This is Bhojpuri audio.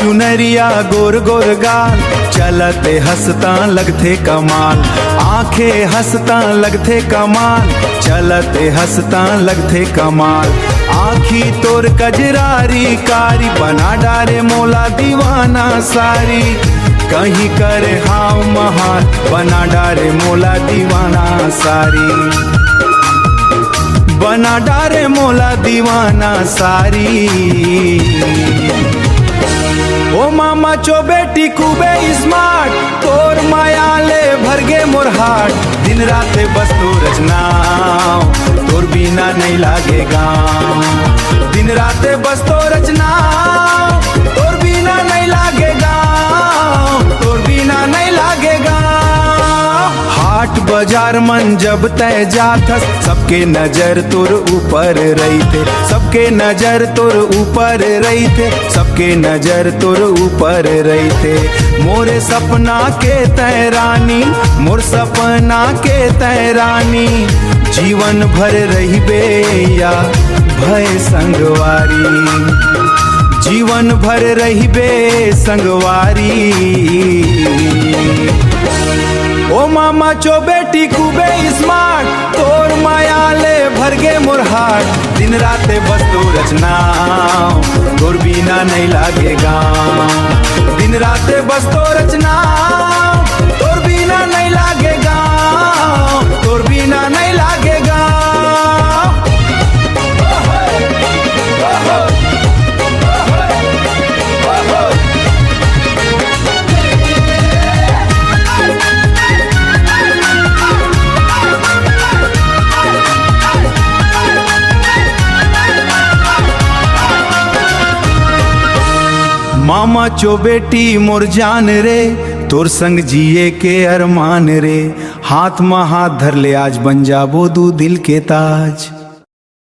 चुनरिया गोर गोर गाल, चलते हंसता लगते कमाल। आंखें हंसता लगते कमाल, चलते हंसता लगते कमाल। आँखी तोर कजरारी कारी, बना डारे मोला दीवाना सारी। कहीं करे हाँ महाल, बना डारे मोला दीवाना सारी। बना डारे मोला दीवाना सारी। ओ मामा चो बेटी खूबे स्मार्ट, तोर माया ले भर गे मोर हाट। दिन रात बस तो रचना, तोर बिना नहीं लागेगा। दिन रात बस तो रचना, तोर बिना नहीं लागेगा। तोर बिना नहीं लागेगा। हाट बाजार मन जब तय जाथस, सबके नजर तोर ऊपर रही थे। सबके नजर तोर ऊपर रही थे, सबके नजर तोर ऊपर रही थे। मोरे सपना के तय रानी, मोर सपना के तय रानी। जीवन भर रही बे या भय संगवारी। जीवन भर रही बे संगवारी। ओ मामा चो बेटी खूबे स्मार्ट, तोर माया ले भर गे मोर हाट। दिन रात बस तो रचना, तोर बिना नहीं लागेगा। दिन रात बस तो रचना, तोर बिना नहीं लागेगा। तोर बिना नहीं लागेगा। मामा चो बेटी मोर जान रे, तोर संग जिए के अरमान रे। हाथ में हाथ धर ले आज, बन जाबो दू दिल के ताज।